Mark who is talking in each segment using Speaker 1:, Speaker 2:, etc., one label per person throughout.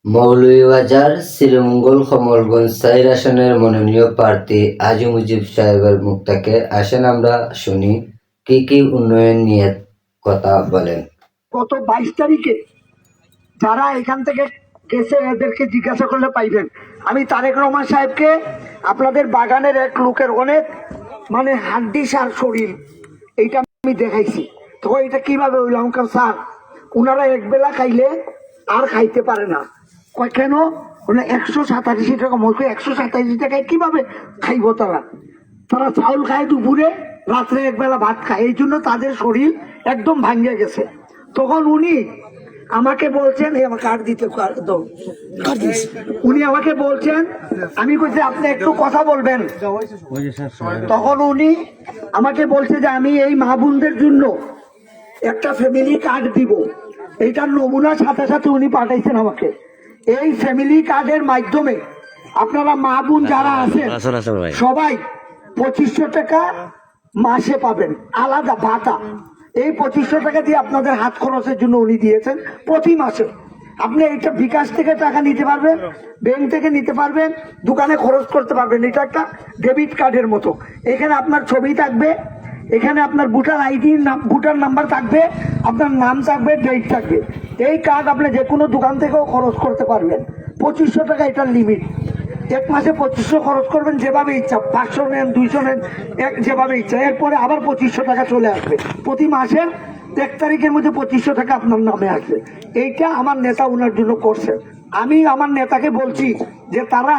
Speaker 1: মৌলভীবাজার শ্রীমঙ্গল কমলগঞ্জ ৪ আসনের মনোনীত প্রার্থী আজি মুজিব সাহেবের মুখ থেকে আসেন আমরা শুনি কি কি উন্নয়ন নিয়ে কথা বলেন।
Speaker 2: গত 22 তারিখে যারা এখান থেকে গেছে এদেরকে জিজ্ঞাসা করলে পাইবেন। আমি তারেক রহমান সাহেবকে আপনাদের বাগানের এক লোকের অনেক হাড্ডি সার শরীর এইটা আমি দেখাইছি। তো এটা কিভাবে হইলাম স্যার, ওনারা একবেলা খাইলে আর খাইতে পারে না। কেন? 187 টাকা মতো, 187 টাকায় কিভাবে খাইব তারা? তারা চাউল খায় দুপুরে, রাত্রে একবেলা ভাত খায়, এই জন্য তাদের শরীর একদম ভাঙিয়ে গেছে। তখন উনি আমাকে বলছেন, উনি আমাকে বলছেন, আমি কইছি আপনি একটু কথা বলবেন। তখন উনি আমাকে বলছে যে আমি এই মা বোনদের জন্য একটা ফ্যামিলি কার্ড দিব। এইটার নমুনার সাথে সাথে উনি পাঠাইছেন আমাকে। এই ফ্যামিলি কার্ডের মাধ্যমে আপনারা মা বোন যারা আছেন সবাই 2500 টাকা মাসে পাবেন, আলাদা ভাতা। এই 2500 টাকা দিয়ে আপনাদের হাত খরচের জন্য উনি দিয়েছেন প্রতি মাসে। আপনি এটা বিকাশ থেকে টাকা নিতে পারবেন, ব্যাংক থেকে নিতে পারবেন, দোকানে খরচ করতে পারবেন। এটা একটা ডেবিট কার্ডের মতো। এখানে আপনার ছবি থাকবে, এখানে আপনার ভোটার আইডি ভোটার নাম্বার থাকবে, আপনার নাম থাকবে, ডেট থাকবে। এই কার্ড আপনি যে কোনো দোকান থেকেও খরচ করতে পারবেন। 2500 টাকা এটার লিমিট। এক মাসে 2500 খরচ করবেন যেভাবে ইচ্ছা, 500 নেন, 200 নেন, যেভাবে ইচ্ছা। এরপরে আবার 2500 টাকা চলে আসবে। প্রতি মাসের 1 তারিখের মধ্যে 2500 টাকা আপনার নামে আসবে। এইটা আমার নেতা ওনার জন্য করছে। আমি আমার নেতাকে বলছি যে তারা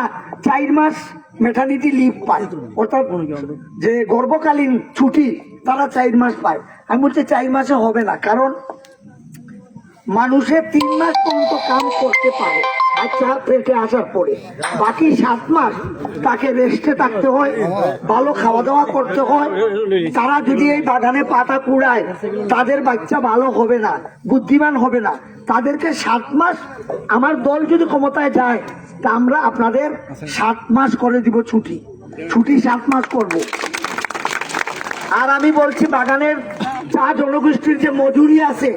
Speaker 2: 4 মাস ম্যাটারনিটি লিভ পায়, অর্থাৎ যে গর্ভকালীন ছুটি তারা 4 মাস পায়। আমি বলছি 4 মাসে হবে না, কারণ মানুষের 3 মাস পর্যন্ত কাম করতে পারে আচ্ছা পেটে আসার পরে, বাকি 7 মাস তাকে রেস্টে থাকতে হয়, ভালো খাওয়া দাওয়া করতে হয়। তারা যদি এই বাগানে পাতা কুড়ায় তাদের বাচ্চা ভালো হবে না, বুদ্ধিমান হবে না। তাদেরকে 7 মাস, আমার দল যদি ক্ষমতায় যায় তা আমরা আপনাদের 7 মাস করে দিব ছুটি 7 মাস করব। আর আমি বলছি বাগানের চা জনগোষ্ঠীর যে মজুরি আছে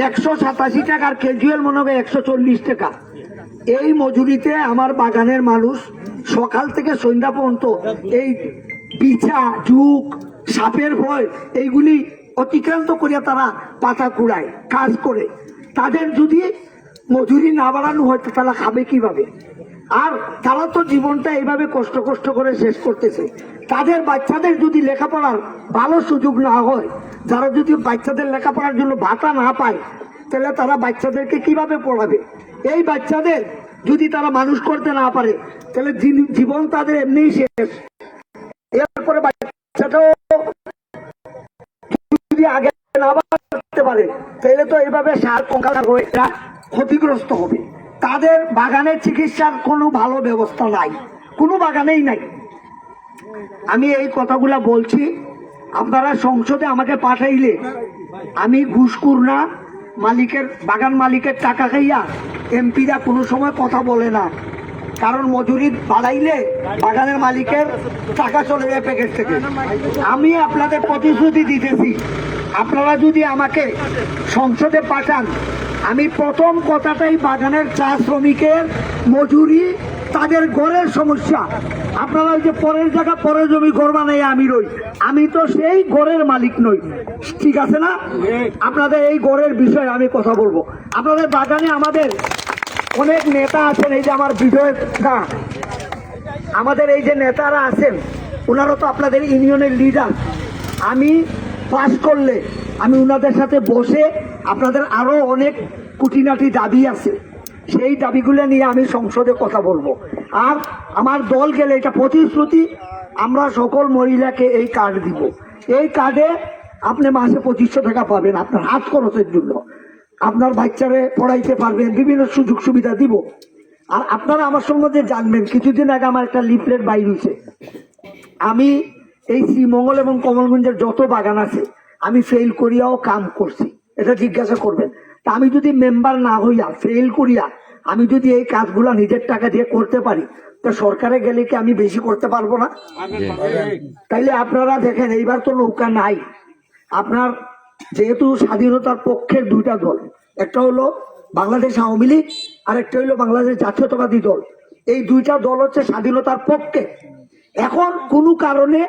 Speaker 2: 187 টাকা, আর ক্যাজুয়াল মনে হবে 140 টাকা। এই মজুরিতে আমার বাগানের মানুষ সকাল থেকে সন্ধ্যা পর্যন্ত এই বিছা, ঝুঁক, সাপের ভয় এইগুলি অতিক্রান্ত করিয়া তারা পাতা কুড়ায়, কাজ করে। তাদের যদি মজুরি না বাড়ানো হয় তো তারা খাবে কিভাবে? আর তারা তো জীবনটা এইভাবে কষ্ট করে শেষ করতেছে। তাদের বাচ্চাদের যদি লেখাপড়ার ভালো সুযোগ না হয়, যারা যদি বাচ্চাদের লেখাপড়ার জন্য ভাতা না পায়, তাহলে তারা বাচ্চাদেরকে কিভাবে পড়াবে? এই বাচ্চাদের যদি তারা মানুষ করতে না পারে তাহলে জীবন তাদের এমনিই শেষ। এরপরে বাচ্চাটাও যদি আগে না বাড়তে পারে তাহলে তো এইভাবে সার কঙ্কাল হয়ে ক্ষতিগ্রস্ত হবে। তাদের বাগানের চিকিৎসার কোনো ভালো ব্যবস্থা নাই, কোনো বাগানেই নাই। আমি এই কথাগুলা বলছি, আপনারা সংসদে আমাকে পাঠাইলে আমি ঘুষখোর না, মালিকের বাগান মালিকের টাকা খাইয়া এমপিরা কোনো সময় কথা বলে না। কারণ মজুরি বাড়াইলে বাগানের মালিকের টাকা চলে যায় প্যাকেট থেকে। আমি আপনাদের প্রতিশ্রুতি দিতেছি, আপনারা যদি আমাকে সংসদে পাঠান, আমি প্রথম কথাটাই বাগানের চা শ্রমিকের মজুরি, তাদের ঘরের সমস্যা। আপনারা ওই যে পরের জায়গা পরে জমি ঘর বানাই আমি রই, আমি তো সেই ঘরের মালিক নই, ঠিক আছে না? আপনাদের এই ঘরের বিষয়ে আমি কথা বলবো। আপনাদের বাগানে আমাদের অনেক নেতা আছেন, এই যে আমার বিজয়ের না, আমাদের এই যে নেতারা আছেন ওনারা তো আপনাদের ইউনিয়নের লিডার। আমি পাস করলে আমি ওনাদের সাথে বসে আপনাদের আরো অনেক খুঁটিনাটি দাবি আছে, সেই দাবিগুলো নিয়ে আমি সংসদে কথা বলবো। আর আমার দল গেলে এটা প্রতিশ্রুতি, আমরা সকল মহিলাকে এই কার্ড দিব। এই কার্ডে আপনি মাসে 2500 টাকা পাবেন আপনার হাত খরচের জন্য, আপনার বাচ্চারে পড়াইতে পারবেন, বিভিন্ন সুযোগ সুবিধা দিব। আর আপনারা আমার সম্বন্ধে জানবেন, কিছুদিন আগে আমার একটা লিফলেট বাইর হয়েছে। আমি এই শ্রীমঙ্গল এবং কমলগঞ্জের যত বাগান আছে আমি ফেল করিয়াও কাম করছি, এটা জিজ্ঞাসা করবেন। তা আমি যদি মেম্বার না হইয়া ফেল করিয়া আমি যদি এই কাজগুলা নিজের টাকা দিয়ে করতে পারি, তো সরকারে গেলে কি আমি বেশি করতে পারবো না? তাইলে আপনারা দেখেন, এইবার তো নৌকা নাই। আপনার যেহেতু স্বাধীনতার পক্ষের 2টা দল, একটা হলো বাংলাদেশ আওয়ামী লীগ, আরেকটা হইলো বাংলাদেশ জাতীয়তাবাদী দল। এই দুইটা দল হচ্ছে স্বাধীনতার পক্ষে। এখন কোনো কারণে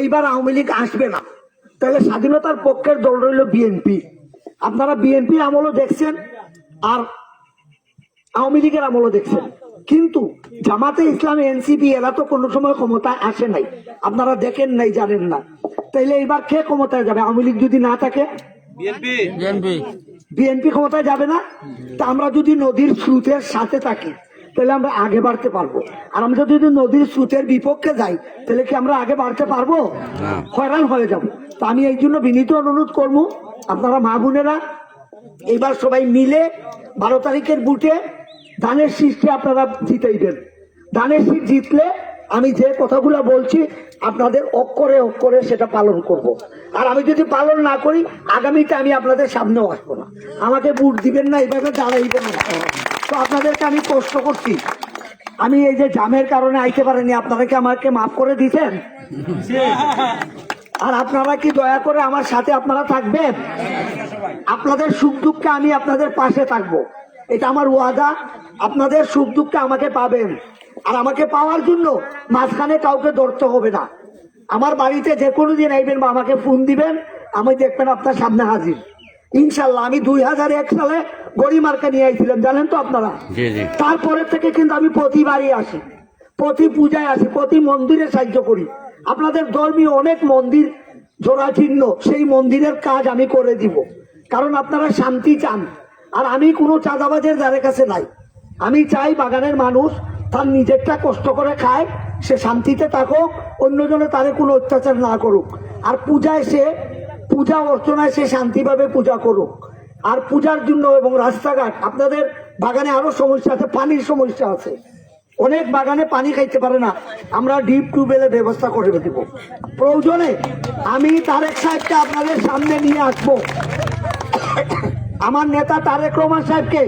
Speaker 2: এইবার আওয়ামী লীগ আসবে না, তাহলে স্বাধীনতার পক্ষের দল রইল বিএনপি। আপনারা বিএনপির আমলও দেখছেন আর আওয়ামী লীগের আমলও দেখছেন, কিন্তু জামাতে ইসলামী এনসিপি এরা তো কোনো সময় ক্ষমতায় আসে নাই, আপনারা দেখেন নাই, জানেন না। তাইলে এবার কে ক্ষমতায় যাবে? আওয়ামী লীগ যদি না থাকে বিএনপি ক্ষমতায় যাবে না। তা আমরা যদি নদীর স্রোতের সাথে থাকি তাহলে আমরা আগে বাড়তে পারবো, আর আমরা যদি নদীর স্রোতের বিপক্ষে যাই তাহলে কি আমরা আগে বাড়তে পারবো? হয়রান হয়ে যাব। তা আমি এই জন্য বিনীত অনুরোধ করবো, আপনারা মা বোনেরা এবার সবাই মিলে 12 তারিখের বুথে ধানের শীষকে আপনারা জিতাইবেন। ধানের শীষ জিতলে আমি যে কথাগুলো বলছি আপনাদের অক্ষরে অক্ষরে সেটা পালন করব। আর আমি যদি পালন না করি আগামীতে আমি আপনাদের সামনেও আসবো না, আমাকে ভোট দিবেন না, এইভাবে দাঁড়াইবেন না। তো আপনাদেরকে আমি কষ্ট করছি, আমি এই যে জামের কারণে আইতে পারিনি, আপনারা কি আমাকে মাফ করে দিতেন? আর আপনারা কি দয়া করে আমার সাথে আপনারা থাকবেন? আপনাদের সুখ দুঃখে আমি আপনাদের পাশে থাকবো, এটা আমার ওয়াদা। আপনাদের সুখ দুঃখে আমাকে পাবেন, আর আমাকে পাওয়ার জন্য মাঝখানে কাউকে ধরতে হবে না। আমার বাড়িতে যে কোনো দিন আইবেন বা আমাকে ফোন দিবেন, আমি দেখবেন আপনার সামনে হাজির ইনশাল্লাহ। আমি 2001 সালে গড়িমার্কা নিয়ে আইছিলাম, জানেন তো আপনারা। তারপরে থেকে কিন্তু আমি প্রতিবারই আসি, প্রতি পূজায় আসি, প্রতি মন্দিরে সাহায্য করি। আপনাদের ধর্মীয় অনেক মন্দির জোড়া চিহ্ন, সেই মন্দিরের কাজ আমি করে দিব, কারণ আপনারা শান্তি চান। আর আমি কোনো চাঁদাবাজের দ্বারের কাছে নাই। আমি চাই বাগানের মানুষ তার নিজেরটা কষ্ট করে খায়, সে শান্তিতে থাকুক, অন্যজনে তারে কোনো অত্যাচার না করুক। আর পূজায় সে পূজা অর্চনায় সে শান্তিভাবে পূজা করুক। আর পূজার জন্য এবং রাস্তাঘাট, আপনাদের বাগানে আরো সমস্যা আছে, পানির সমস্যা আছে, অনেক বাগানে পানি খাইতে পারে না, আমরা ডিপ টিউবওয়েলের ব্যবস্থা করে দেব। প্রয়োজনে আমি তারেক সাহেবকে আপনাদের সামনে নিয়ে আসবো, আমার নেতা তারেক রহমান সাহেবকে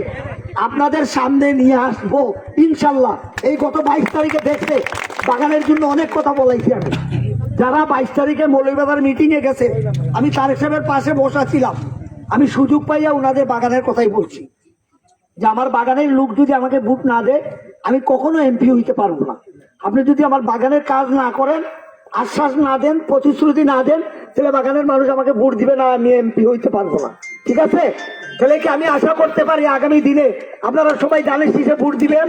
Speaker 2: আপনাদের সামনে নিয়ে আসবো ইনশাল্লাহ। এই গত 22 তারিখে দেখতে বাগানের জন্য অনেক কথা বলাইছি আমি। যারা 22 তারিখে মৌলভীবাজার মিটিং এ গেছে, আমি তারেক সাহেবের পাশে বসা ছিলাম, আমি সুযোগ পাইয়া ওনাদের বাগানের কথাই বলছি, যে আমার বাগানের লোক যদি আমাকে ভোট না দেয় আমি কখনো এমপি হইতে পারবো না। আপনি যদি আমার বাগানের কাজ না করেন, আশ্বাস না দেন, প্রতিশ্রুতি না দেন, তাহলে বাগানের মানুষ আমাকে ভোট দিবে না, আমি এমপি হইতে পারবো না। ঠিক আছে? তাহলে কি আমি আশা করতে পারি আগামী দিনে আপনারা সবাই ধানের শীষে ভোট দিবেন?